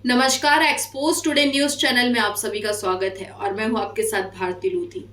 नमस्कार, expose today news channel में आप सभी का स्वागत है और मैं हूं आपके साथ भारती लूथी।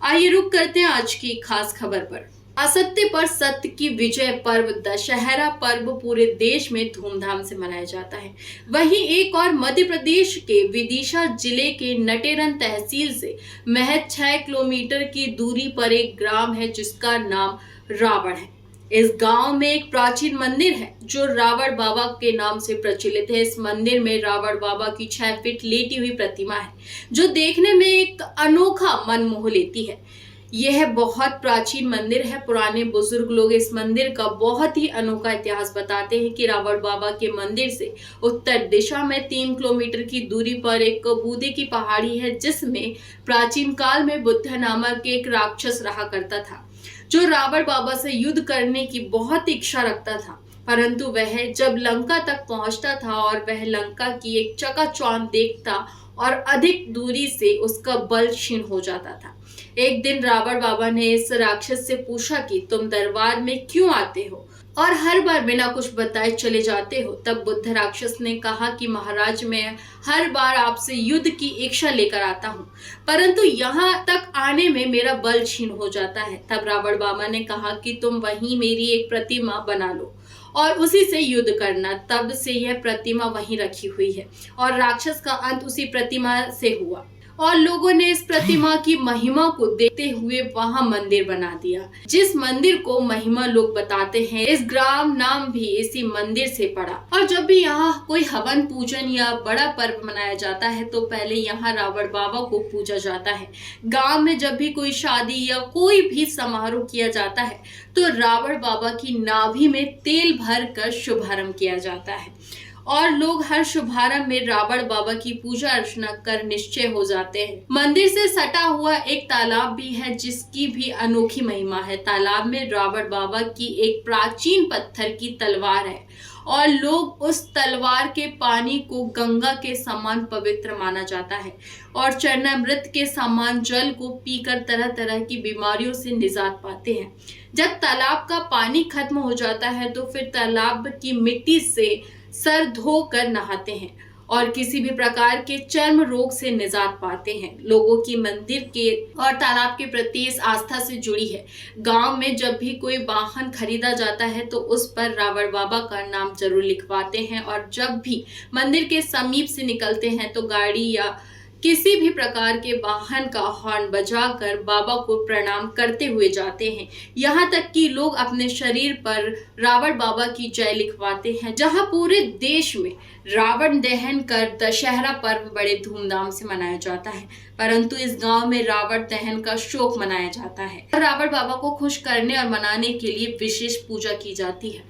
आइए रुक करते हैं आज की खास खबर पर। असत्य पर सत्य की विजय पर्व दशहरा पर्व पूरे देश में धूमधाम से मनाया जाता है। वहीं एक और मध्य प्रदेश के विदिशा जिले के नटेरन तहसील से महज 6 किलोमीटर की दूरी पर एक ग्राम है जिसका नाम रावण है। इस गांव में एक प्राचीन मंदिर है जो रावण बाबा के नाम से प्रचलित है। इस मंदिर में रावण बाबा की 6 फीट लेटी हुई प्रतिमा है जो देखने में एक अनोखा मन मोह लेती है। यह बहुत प्राचीन मंदिर है। पुराने बुजुर्ग लोग इस मंदिर का बहुत ही अनोखा इतिहास बताते हैं कि रावण बाबा के मंदिर से उत्तर दिशा में 3 किलोमीटर की दूरी पर एक बूदे की पहाड़ी है जिसमें प्राचीन काल में बुद्ध नामक एक राक्षस रहा करता था जो रावण बाबा से युद्ध करने की बहुत इच्छा रखता था। परंतु वह जब लंका तक पहुंचता था और वह लंका की एक चकाचौंध देखता और अधिक दूरी से उसका बल क्षीण हो जाता था। एक दिन रावण बाबा ने इस राक्षस से पूछा कि तुम दरबार में क्यों आते हो और हर बार बिना कुछ बताए चले जाते हो। तब बुद्ध राक्षस ने कहा कि महाराज, मैं हर बार आपसे युद्ध की इच्छा लेकर आता हूँ परंतु यहाँ तक आने में मेरा बल क्षीण हो जाता है। तब रावण बाबा ने कहा कि तुम वहीं मेरी एक प्रतिमा बना लो और उसी से युद्ध करना। तब से यह प्रतिमा वहीं रखी हुई है और राक्षस का अंत उसी प्रतिमा से हुआ और लोगों ने इस प्रतिमा की महिमा को देखते हुए वहां मंदिर बना दिया, जिस मंदिर को महिमा लोग बताते हैं। इस ग्राम नाम भी इसी मंदिर से पड़ा। और जब भी यहाँ कोई हवन पूजन या बड़ा पर्व मनाया जाता है तो पहले यहाँ रावण बाबा को पूजा जाता है। गांव में जब भी कोई शादी या कोई भी समारोह किया जाता है तो रावण बाबा की नाभि में तेल भर कर शुभारंभ किया जाता है और लोग हर शुभारंभ में रावण बाबा की पूजा अर्चना कर निश्चय हो जाते हैं। मंदिर से सटा हुआ एक तालाब भी है जिसकी भी अनोखी महिमा है। तालाब में रावण बाबा की एक प्राचीन पत्थर की तलवार है और लोग उस तलवार के पानी को गंगा के समान पवित्र माना जाता है और चरणामृत के समान जल को पीकर तरह तरह की बीमारियों से निजात पाते हैं। जब तालाब का पानी खत्म हो जाता है तो फिर तालाब की मिट्टी से सर धोकर नहाते हैं और किसी भी प्रकार के चर्म रोग से निजात पाते हैं। लोगों की मंदिर के और तालाब के प्रति इस आस्था से जुड़ी है। गांव में जब भी कोई वाहन खरीदा जाता है तो उस पर रावण बाबा का नाम जरूर लिखवाते हैं और जब भी मंदिर के समीप से निकलते हैं तो गाड़ी या किसी भी प्रकार के वाहन का हॉर्न बजाकर बाबा को प्रणाम करते हुए जाते हैं। यहाँ तक कि लोग अपने शरीर पर रावण बाबा की जय लिखवाते हैं। जहाँ पूरे देश में रावण दहन कर दशहरा पर्व बड़े धूमधाम से मनाया जाता है परंतु इस गांव में रावण दहन का शोक मनाया जाता है। रावण बाबा को खुश करने और मनाने के लिए विशेष पूजा की जाती है।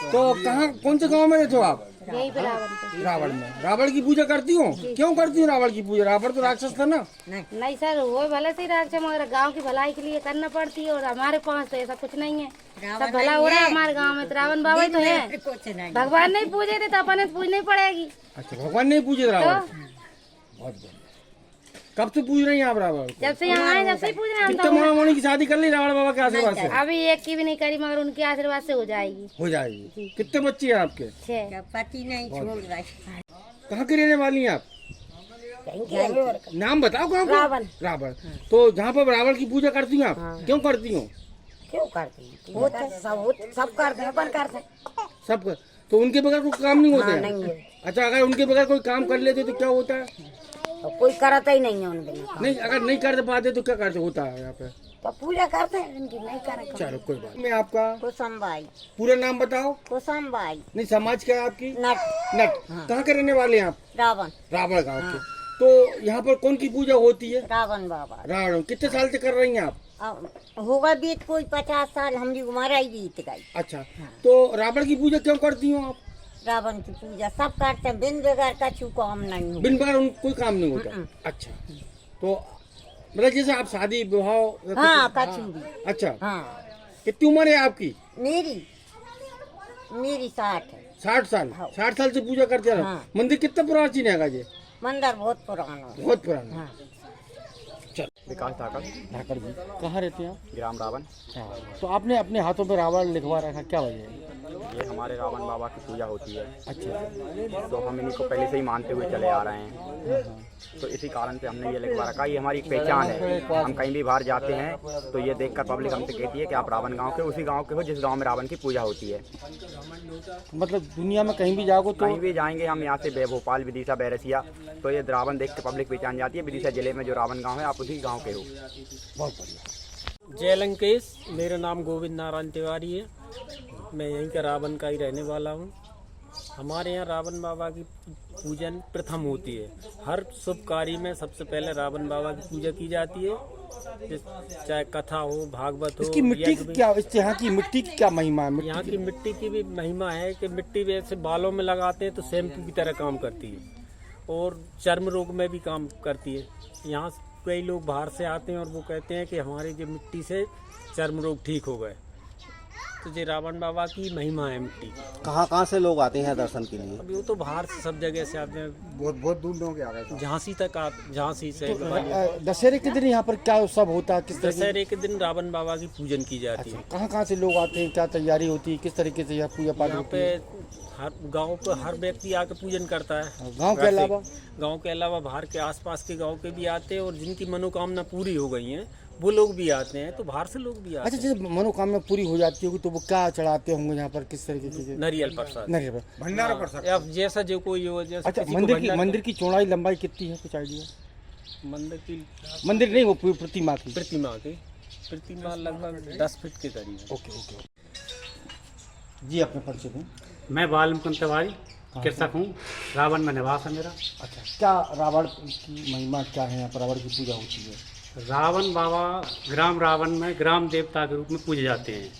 तो कहाँ कौन से गांव में रहते हो आप? यही रावण में। रावण की पूजा करती हो? क्यों करती हो रावण की पूजा? रावण तो राक्षस था ना? नहीं सर, वो भले से राक्षस मगर गांव की भलाई के लिए करना पड़ती है और हमारे पास तो ऐसा कुछ नहीं है। सब भला हो रहा है हमारे गांव में। तो रावण बाबा तो है, भगवान नहीं पूजे थे तो अपन पूजनी पड़ेगी। अच्छा, भगवान नहीं पूजे रावण? बहुत बढ़िया। कब से पूज रही हैं आप रावण? जब से यहाँ आए जब से पूज रहे हैं। कितने मोनी की शादी कर ली रावण बाबा के आशीर्वाद से? अभी एक की भी नहीं करी मगर उनके आशीर्वाद से हो जाएगी। हो जाएगी। कितने बच्चे हैं आपके? 6। पति नहीं छोड़ रहा। कहाँ की रहने वाली हैं आप? नाम बताओ कहाँ? रावण। रावण। तो जहाँ पर रावण की पूजा करती हैं आप, क्यों करती हो? क्यों करती है? सब करते हैं, अपन करते हैं। सब। तो उनके बगैर कोई काम नहीं होता है? अच्छा, अगर उनके बगैर कोई काम कर लेते तो क्या होता है? तो कोई करता ही नहीं है उन बिना। नहीं, अगर नहीं कर पाते तो क्या करते होता है यहाँ पे? तो पूजा करते हैं इनकी, नहीं करे। चलो कोई बात। मैं आपका कुसुमबाई। पूरा नाम बताओ। कुसुमबाई। नहीं, समाज क्या है आपकी? नट। नट। कहाँ के रहने वाले हैं आप? रावण। रावण गाँव के। तो यहाँ पर कौन की पूजा होती है? रावण बाबा। रावण। कितने साल से कर रही हैं आप? होगा बीत कोई 50 साल, हमारी उम्र आई बीत गई। अच्छा, तो रावण की पूजा क्यों करती हो आप? रावण की पूजा सब करते हैं, बिन बगैर कछु काम नहीं होता। बिन बगैर कोई काम नहीं होता? अच्छा, तो मतलब जैसे आप शादी विवाह? हाँ, कछु भी। अच्छा, हाँ। कितनी उम्र है आपकी? मेरी 60 है। 60 साल? 60 साल से पूजा करते हैं? हाँ। मंदिर कितना प्राचीन है जी? मंदिर बहुत पुराना है। बहुत पुराना। हाँ। चल। विकास धाकड़। धाकड़ जी, कहाँ रहते हैं आप? ग्राम रावण। हाँ, तो आपने अपने हाथों पे रावण लिखवा रखा, क्या वजह है? ये हमारे रावण बाबा की पूजा होती है। अच्छा। तो हम इन्हीं को पहले से ही मानते हुए चले आ रहे हैं। तो इसी कारण से हमने ये लिखवा रखा, ये हमारी एक पहचान है। हम कहीं भी बाहर जाते हैं तो ये देखकर पब्लिक हमसे कहती है कि आप रावण गांव के उसी गांव के हो जिस गांव में रावण की पूजा होती है। मतलब दुनिया में कहीं भी जाओगे तो कहीं भी जाएंगे हम यहाँ से भोपाल, विदिशा, बैरसिया, तो ये रावण देख के पब्लिक पहचान जाती है विदिशा जिले में जो रावण गाँव है आप उसी गाँव के हो। बहुत बढ़िया। जय लंकेश, मेरा नाम गोविंद नारायण तिवारी है। मैं यहीं का रावण का ही रहने वाला हूँ। हमारे यहाँ रावण बाबा की पूजन प्रथम होती है। हर शुभ कार्य में सबसे पहले रावण बाबा की पूजा की जाती है, चाहे कथा हो, भागवत हो। इसकी मिट्टी की क्या, इस यहाँ की मिट्टी की क्या महिमा है? यहाँ की मिट्टी की भी महिमा है कि मिट्टी वैसे बालों में लगाते हैं तो शैम्पू की तरह काम करती है और चर्म रोग में भी काम करती है। यहाँ कई लोग बाहर से आते हैं और वो कहते हैं कि हमारी जो मिट्टी से चर्म रोग ठीक हो गए। तो ये रावण बाबा की महिमा है मिट्टी की। कहाँ से लोग आते हैं दर्शन के लिए? अभी वो तो बाहर से सब जगह से आते हैं, बहुत दूर लोग आ रहे हैं। झांसी तक झांसी से। दशहरे के दिन यहाँ पर क्या सब होता है? किस तरह दशहरे के दिन रावण बाबा की पूजन की जाती है। कहाँ से लोग आते हैं? क्या तैयारी होती है? किस तरीके से यह पूजा पाठ यहाँ होती पे है? हर गांव पे हर व्यक्ति आके पूजन करता है। गांव के अलावा बाहर के आसपास के गांव के भी आते हैं और जिनकी मनोकामना पूरी हो गई है वो लोग भी आते हैं। तो बाहर से लोग भी आते हैं। अच्छा, जैसे मनोकामना पूरी हो जाती होगी तो वो क्या चढ़ाते होंगे यहाँ पर? किस तरीके से? नारियल प्रसाद, नारियल भंडारा प्रसाद। अब जैसा जो कोई हो, जैसा अच्छा, किसी को मंदिर की चौड़ाई लंबाई कितनी है, कुछ आइडिया? मंदिर नहीं, वो प्रतिमा की। प्रतिमा लगभग 10 फीट के करीब है। ओके। जी, अपने परिचय दें। मैं बालमुकुंद तिवारी कृषक हूँ। रावण में निवास है मेरा। अच्छा, क्या रावण की महिमा क्या है? यहाँ पर रावण की पूजा होती है? रावण बाबा ग्राम रावण में ग्राम देवता के रूप में पूजे जाते हैं।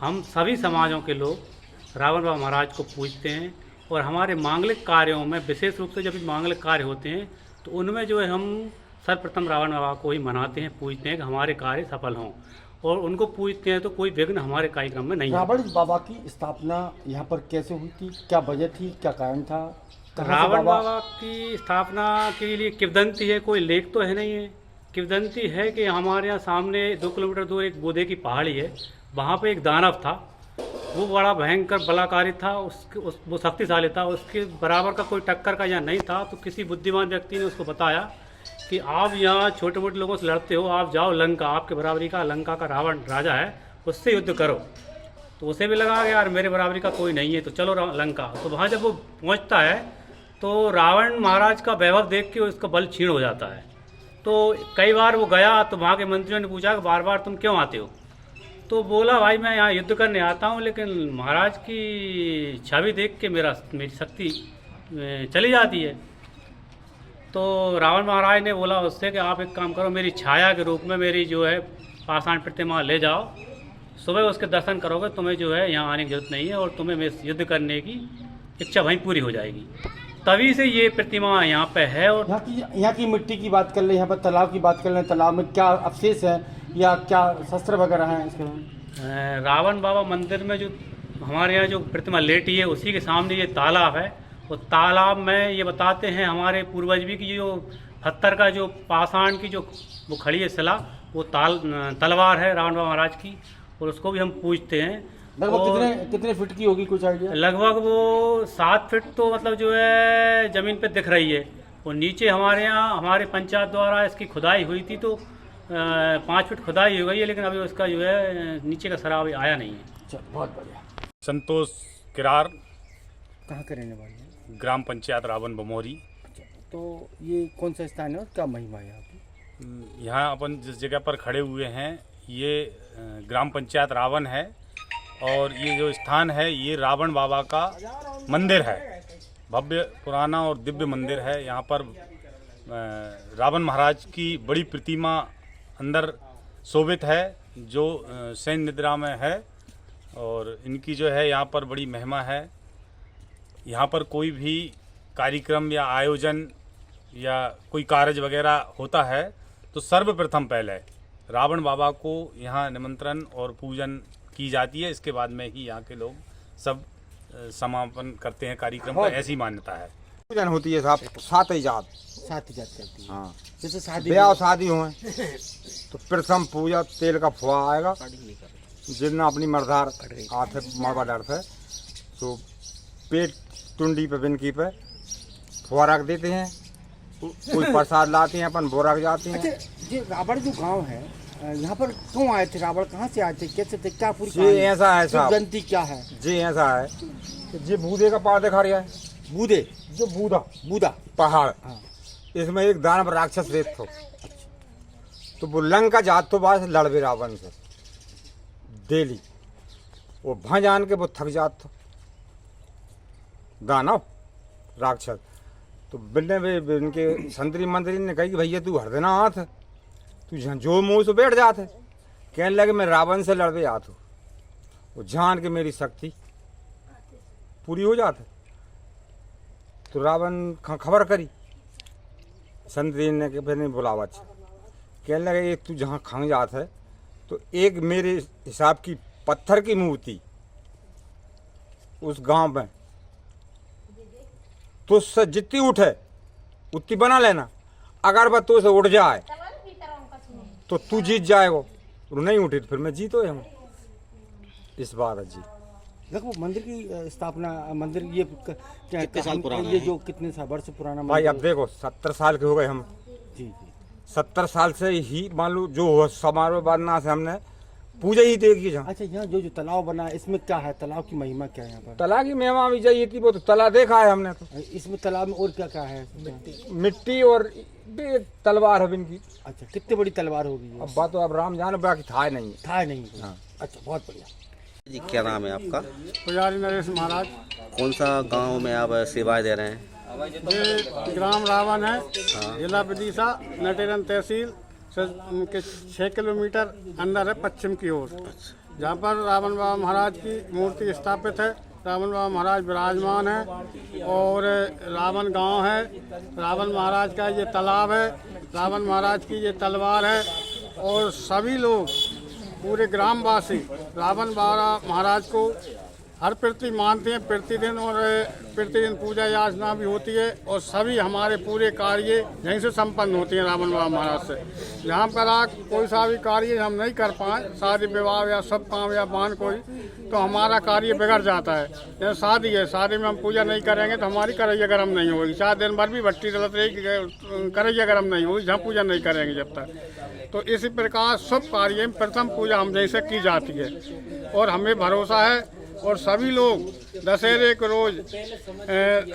हम सभी समाजों के लोग रावण बाबा महाराज को पूजते हैं और हमारे मांगलिक कार्यों में विशेष रूप से जब भी मांगलिक कार्य होते हैं तो उनमें जो है हम सर्वप्रथम रावण बाबा को ही मनाते हैं, पूजते हैं कि हमारे कार्य सफल हों, और उनको पूजते हैं तो कोई विघ्न हमारे कार्यक्रम में नहीं है। रावण बाबा की स्थापना यहाँ पर कैसे हुई थी? क्या वजह थी? क्या कारण था? रावण बाबा की स्थापना के लिए किंवदंती है, कोई लेख तो है नहीं है। किंवदंती है कि हमारे यहाँ सामने 2 किलोमीटर दूर एक बोधे की पहाड़ी है, वहाँ पे एक दानव था। वो बड़ा भयंकर बलाकारी था, वो शक्तिशाली था, उसके बराबर का कोई टक्कर का यहाँ नहीं था। तो किसी बुद्धिमान व्यक्ति ने उसको बताया कि आप यहाँ छोटे मोटे लोगों से लड़ते हो, आप जाओ लंका, आपके बराबरी का लंका का रावण राजा है, उससे युद्ध करो। तो उसे भी लगा यार मेरे बराबरी का कोई नहीं है, तो चलो लंका। तो वहाँ जब वो पहुँचता है तो रावण महाराज का वैभव देख के उसका बल क्षीण हो जाता है। तो कई बार वो गया तो वहाँ के मंत्रियों ने पूछा कि बार बार तुम क्यों आते हो? तो बोला भाई मैं यहाँ युद्ध करने आता हूँ, लेकिन महाराज की छवि देख के मेरी शक्ति चली जाती है। तो रावण महाराज ने बोला उससे कि आप एक काम करो, मेरी छाया के रूप में मेरी जो है पाषाण प्रतिमा ले जाओ, सुबह उसके दर्शन करोगे, तुम्हें जो है यहाँ आने की जरूरत नहीं है और तुम्हें युद्ध करने की इच्छा वहीं पूरी हो जाएगी। तभी से ये प्रतिमा यहाँ पे है। और यहाँ की मिट्टी की बात कर ले, यहाँ पर तालाब की बात कर ले, तालाब में क्या अवशेष है या क्या शस्त्र वगैरह हैं इसके? रावण बाबा मंदिर में जो हमारे यहाँ जो प्रतिमा लेटी है उसी के सामने ये तालाब है। और तालाब में ये बताते हैं हमारे पूर्वज भी कि जो पत्थर का जो पाषाण की जो वो खड़ी है शिला, वो तलवार है रावण बाबा महाराज की, और उसको भी हम पूजते हैं। लगभग कितने फीट की होगी, कुछ आइडिया? लगभग वो 7 फीट तो मतलब जो है जमीन पे दिख रही है। और नीचे हमारे यहाँ हमारे पंचायत द्वारा इसकी खुदाई हुई थी तो 5 फीट खुदाई हो गई है, लेकिन अभी उसका जो है नीचे का सराब आया नहीं है। चलो, बहुत बढ़िया। संतोष किरार, कहाँ के रहने वाले हैं? ग्राम पंचायत रावण बमोरी। तो ये कौन सा स्थान है और क्या महिमा है यहाँ की? यहाँ अपन जिस जगह पर खड़े हुए हैं ये ग्राम पंचायत रावण है, और ये जो स्थान है ये रावण बाबा का मंदिर है। भव्य पुराना और दिव्य मंदिर है। यहाँ पर रावण महाराज की बड़ी प्रतिमा अंदर शोभित है जो शयन निद्रा में है, और इनकी जो है यहाँ पर बड़ी महिमा है। यहाँ पर कोई भी कार्यक्रम या आयोजन या कोई कार्य वगैरह होता है तो सर्वप्रथम पहले रावण बाबा को यहाँ निमंत्रण और पूजन की जाती है, इसके बाद में ही यहाँ के लोग सब समापन करते हैं कार्यक्रम का। ऐसी मान्यता है। पूजन होती है साहब, 7 इजात करती है। हाँ, जैसे शादी ब्याह शादी हुए तो प्रथम पूजा तेल का फुआ आएगा, जितना अपनी मर्दार हाथ मरवा डर से तो पेट टुंडी पे बिनकी पे फुआ रख देते हैं, कोई प्रसाद लाते हैं अपन वो रख जाते हैं। अच्छा, ये रावण जो गांव है, यहाँ पर क्यों आए थे रावण, कहाँ से आए थे, कैसे थे, क्या पूरी ये ऐसा है साहब, गलती क्या है? जी ऐसा है कि ये बूदे का पहाड़ दिखा रहा है, बूदे जो बूदा बूदा पहाड़, हाँ। इसमें एक दानव राक्षस रेत थो, तो वो लंका जात तो बाद लड़बे रावण से डेली, वो भजान के वो थक जात थो दानव राक्षस। तो बिन्ने इनके संतरी मंत्री ने कही कि भैया तू हर देना हाथ, तू जो मुँह से बैठ जाते, कहने लगे मैं रावण से लड़बे आत हूँ, वो जान के मेरी शक्ति पूरी हो जाते। तो रावण खबर करी संतरी ने कि फिर नहीं बुलावा, अच्छा कहने लगे एक तू जहाँ खंग जात है तो एक मेरे हिसाब की पत्थर की मूर्ति उस गांव में तो उससे जितनी उठे उतनी बना लेना, अगर वह तो से उठ जाए तो तू जीत जाएगा, और नहीं उठी तो फिर मैं जीतो हम। इस बात है जी। देखो मंदिर की स्थापना, मंदिर ये कितने साल पुराना, ये जो कितने साल वर्ष पुराना भाई अब देखो 70 साल के हो गए हम जी। 70 साल से ही मान लो जो समारोह बनना से हमने पूजा ही देखी जहाँ। अच्छा, यहाँ जो तालाब बना है इसमें क्या है, तालाब की महिमा क्या है यहाँ पर? तालाब की महिमा भी चाहिए थी, वो तो तालाब देखा है हमने, तो इसमें तालाब में और क्या क्या है? मिट्टी और एक तलवार है इनकी। अच्छा, कितनी बड़ी तलवार होगी ये? अब बात तो अब राम जाने बाकी था नहीं, था नहीं। हाँ। अच्छा, बहुत बढ़िया जी। क्या नाम है आपका? पुजारी नरेश महाराज। कौन सा गांव में आप सेवाएं दे रहे हैं? ये ग्राम रावण है, जिला विदिशा, नटेरन तहसील के 6 किलोमीटर अंदर है पश्चिम की ओर, जहाँ पर रावण बाबा महाराज की मूर्ति स्थापित है। रावण बाबा महाराज विराजमान है और रावण गांव है। रावण महाराज का ये तालाब है, रावण महाराज की ये तलवार है, और सभी लोग पूरे ग्रामवासी रावण बाबा महाराज को हर प्रति मानते हैं प्रतिदिन, और प्रतिदिन पूजा याचना भी होती है, और सभी हमारे पूरे कार्य यहीं से संपन्न होते हैं रावण बाबा महाराज से। जहाँ पर कोई सा भी कार्य हम नहीं कर पाए, शादी विवाह या सब काम या बान कोई, तो हमारा कार्य बिगड़ जाता है। जैसे शादी है, शादी में हम पूजा नहीं करेंगे तो हमारी करैया गरम नहीं होगी, 4 दिन भर भी भट्टी जलत रहेगी, करैया गरम नहीं होगी जहाँ पूजा नहीं करेंगे जब तक। तो इसी प्रकार शुभ कार्य में प्रथम पूजा हम जैसे की जाती है, और हमें भरोसा है, और सभी लोग दशहरे के रोज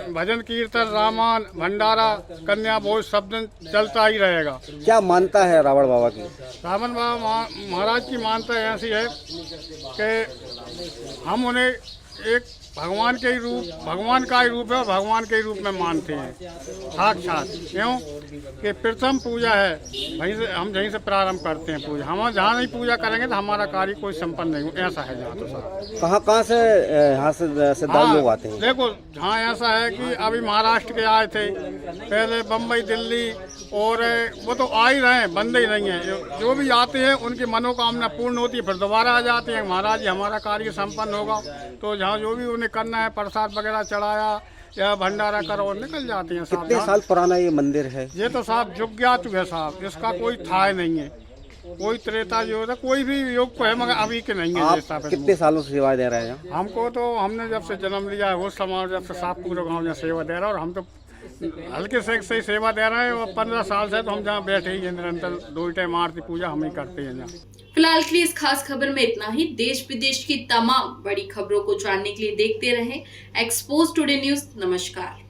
भजन कीर्तन, रामायण, भंडारा, कन्या भोज सब दिन चलता ही रहेगा। क्या मानता है रावण बाबा की? रावण बाबा महाराज की मानता ऐसी है कि हम उन्हें एक भगवान के ही रूप, भगवान का ही रूप है, भगवान के ही रूप में मानते हैं साक्षात। क्यों कि प्रथम पूजा है, वहीं से हम यहीं से प्रारंभ करते हैं पूजा। हम जहाँ नहीं पूजा करेंगे तो हमारा कार्य कोई संपन्न नहीं हो, ऐसा है यहाँ तो साहब। कहाँ से यहाँ से श्रद्धालु लोग आते हैं? देखो, जहाँ ऐसा है कि अभी महाराष्ट्र के आए थे, पहले बम्बई, दिल्ली, और वो तो आ ही रहे हैं, बंद ही नहीं है। जो भी आते हैं उनकी मनोकामना पूर्ण होती है, फिर दोबारा आ जाते हैं, महाराज जी हमारा कार्य संपन्न होगा। तो जहाँ जो भी उन्हें करना है, प्रसाद वगैरह चढ़ाया या भंडारा करो, और निकल जाते हैं साहब। कितने साल पुराना ये मंदिर है? ये तो साहब जुग्यात है साहब, इसका कोई था नहीं है, कोई त्रेता युग है, कोई भी युग को है, मगर अभी के नहीं है। आप कितने सालों से सेवा दे रहे हैं? हमको तो हमने जब से जन्म लिया है उस समय, जब से साहब पूरे गाँव में सेवा दे रहा है, और हम तो हल्के से ही सेवा दे रहे हैं। और 15 साल से तो हम जहाँ बैठे ही निरंतर 2 टाइम आरती पूजा हम ही करते हैं यहाँ। फिलहाल के लिए इस खास खबर में इतना ही। देश विदेश की तमाम बड़ी खबरों को जानने के लिए देखते रहें एक्सपोज टुडे न्यूज। नमस्कार।